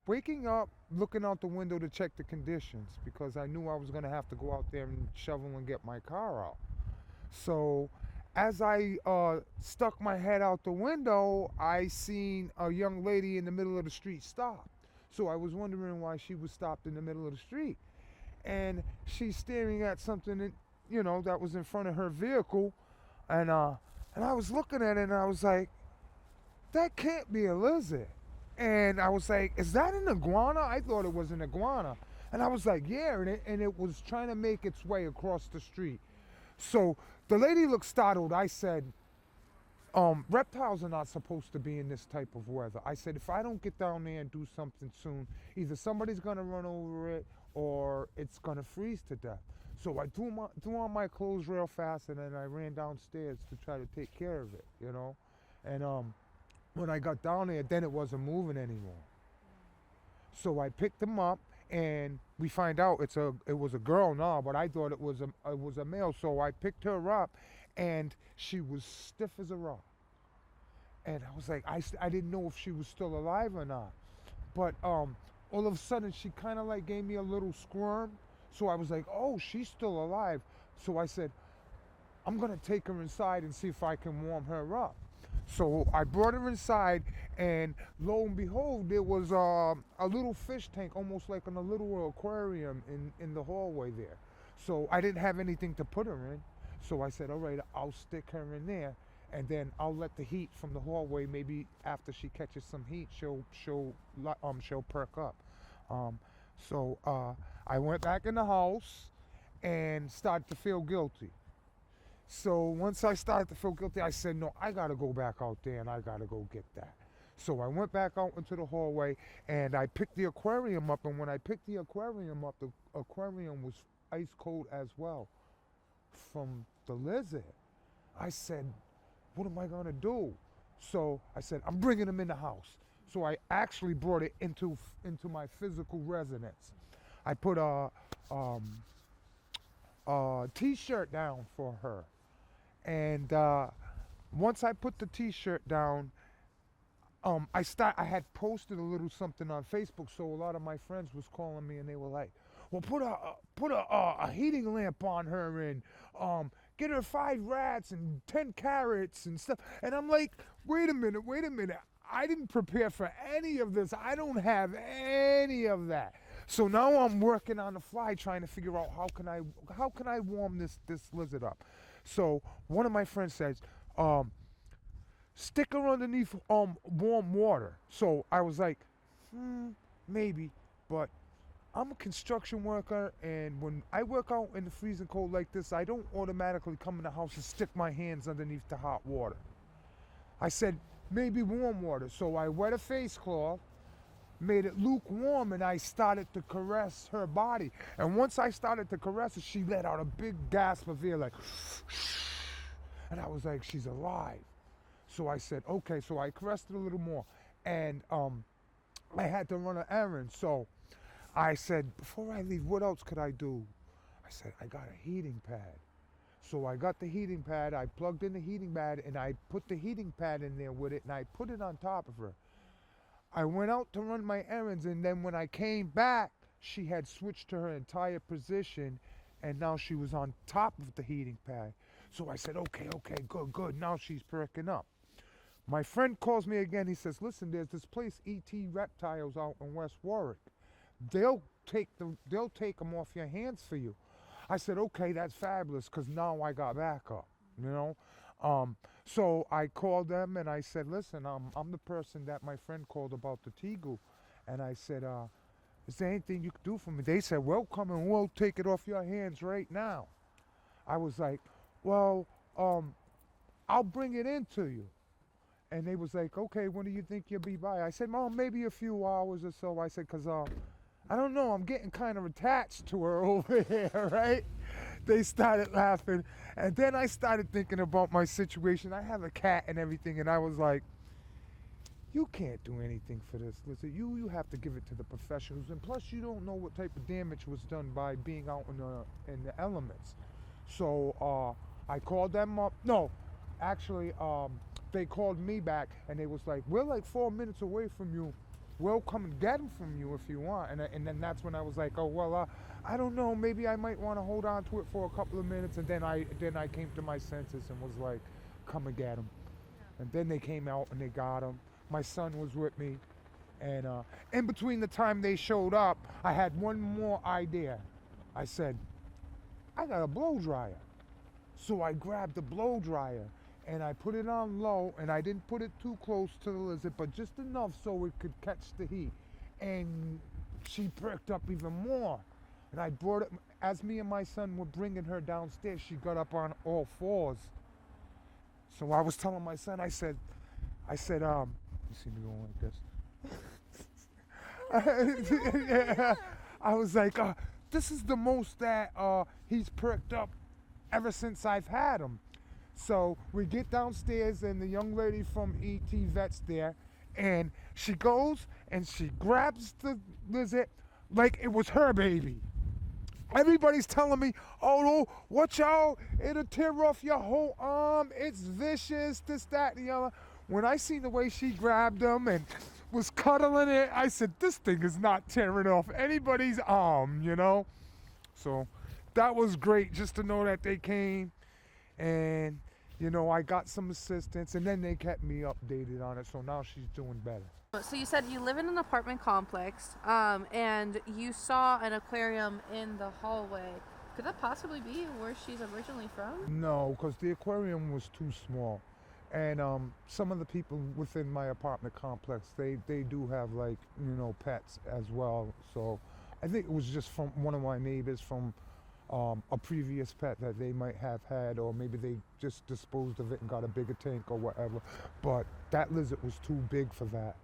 waking up, looking out the window to check the conditions because I knew I was going to have to go out there and shovel and get my car out. So as I stuck my head out the window, I seen a young lady in the middle of the street stop. So I was wondering why she was stopped in the middle of the street. And she's staring at something that, that was in front of her vehicle. And I was looking at it and I was like, that can't be a lizard. And I was like, is that an iguana? I thought it was an iguana. And I was like, yeah, and it was trying to make its way across the street. So the lady looked startled. I said, reptiles are not supposed to be in this type of weather. I said, if I don't get down there and do something soon, either somebody's gonna run over it or it's gonna freeze to death. So I threw on my clothes real fast and then I ran downstairs to try to take care of it. And when I got down there, then it wasn't moving anymore. So I picked him up, and we find out it was a girl now, but I thought it was a male. So I picked her up, and she was stiff as a rock. And I was like, I didn't know if she was still alive or not. But all of a sudden, she kind of like gave me a little squirm. So I was like, oh, she's still alive. So I said, I'm gonna take her inside and see if I can warm her up. So I brought her inside, and lo and behold, there was a little fish tank, almost like in a little aquarium in the hallway there. So I didn't have anything to put her in. So I said, all right, I'll stick her in there, and then I'll let the heat from the hallway. Maybe after she catches some heat, she'll perk up. So I went back in the house and started to feel guilty. So once I started to feel guilty, I said, no, I got to go back out there and I got to go get that. So I went back out into the hallway and I picked the aquarium up. And when I picked the aquarium up, the aquarium was ice cold as well from the lizard. I said, what am I going to do? So I said, I'm bringing him in the house. So I actually brought it into my physical residence. I put a t-shirt down for her. And once I put the t-shirt down, I had posted a little something on Facebook, so a lot of my friends was calling me and they were like, well, put a heating lamp on her and get her 5 rats and 10 carrots and stuff. And I'm like, wait a minute. I didn't prepare for any of this. I don't have any of that. So now I'm working on the fly trying to figure out how can I warm this lizard up. So one of my friends says, stick her underneath warm water. So I was like, maybe, but I'm a construction worker, and when I work out in the freezing cold like this, I don't automatically come in the house and stick my hands underneath the hot water. I said, maybe warm water. So I wet a face cloth, made it lukewarm, and I started to caress her body. And once I started to caress her, she let out a big gasp of air, like, and I was like, she's alive. So I said, okay. So I caressed it a little more, and I had to run an errand. So I said, before I leave, what else could I do? I said, I got a heating pad. So I got the heating pad, I plugged in the heating pad, and I put the heating pad in there with it, and I put it on top of her. I went out to run my errands, and then when I came back, she had switched to her entire position, and now she was on top of the heating pad. So I said, okay, good. Now she's perking up. My friend calls me again. He says, listen, there's this place, E.T. Reptiles, out in West Warwick. They'll take them off your hands for you. I said, okay, that's fabulous, because now I got backup, So I called them and I said, listen, I'm the person that my friend called about the Tegu. And I said, is there anything you could do for me? They said, well, come and we'll take it off your hands right now. I was like, well, I'll bring it in to you. And they was like, okay, when do you think you'll be by? I said, Mom, maybe a few hours or so. I said, because I don't know, I'm getting kind of attached to her over here, right? They started laughing. And then I started thinking about my situation. I have a cat and everything, and I was like, you can't do anything for this. Listen, you have to give it to the professionals. And plus, you don't know what type of damage was done by being out in the elements. So I called them up. No, actually, they called me back, and they was like, we're like 4 minutes away from you. we'll come and get them from you if you want. And then that's when I was like, oh well, I don't know, maybe I might want to hold on to it for a couple of minutes. And then I came to my senses and was like, come and get them. And then they came out and they got them. My son was with me, and in between the time they showed up, I had one more idea. I said, I got a blow dryer. So I grabbed the blow dryer and I put it on low, and I didn't put it too close to the lizard, but just enough so it could catch the heat. And she perked up even more. And I brought it, as me and my son were bringing her downstairs, she got up on all fours. So I was telling my son, I said, you see me going like this? Yeah. I was like, this is the most that he's perked up ever since I've had him. So we get downstairs, and the young lady from ET Vet's there, and she goes and she grabs the lizard like it was her baby. Everybody's telling me, oh, no, watch out, it'll tear off your whole arm, it's vicious, this, that, and the other. When I seen the way she grabbed him and was cuddling it, I said, this thing is not tearing off anybody's arm, you know? So that was great just to know that they came, and, you know, I got some assistance, and then they kept me updated on it, so now she's doing better. So you said you live in an apartment complex, and you saw an aquarium in the hallway. Could that possibly be where she's originally from? No, because the aquarium was too small. And some of the people within my apartment complex, they do have, like, you know, pets as well. So I think it was just from one of my neighbors from a previous pet that they might have had, or maybe they just disposed of it and got a bigger tank or whatever. But that lizard was too big for that.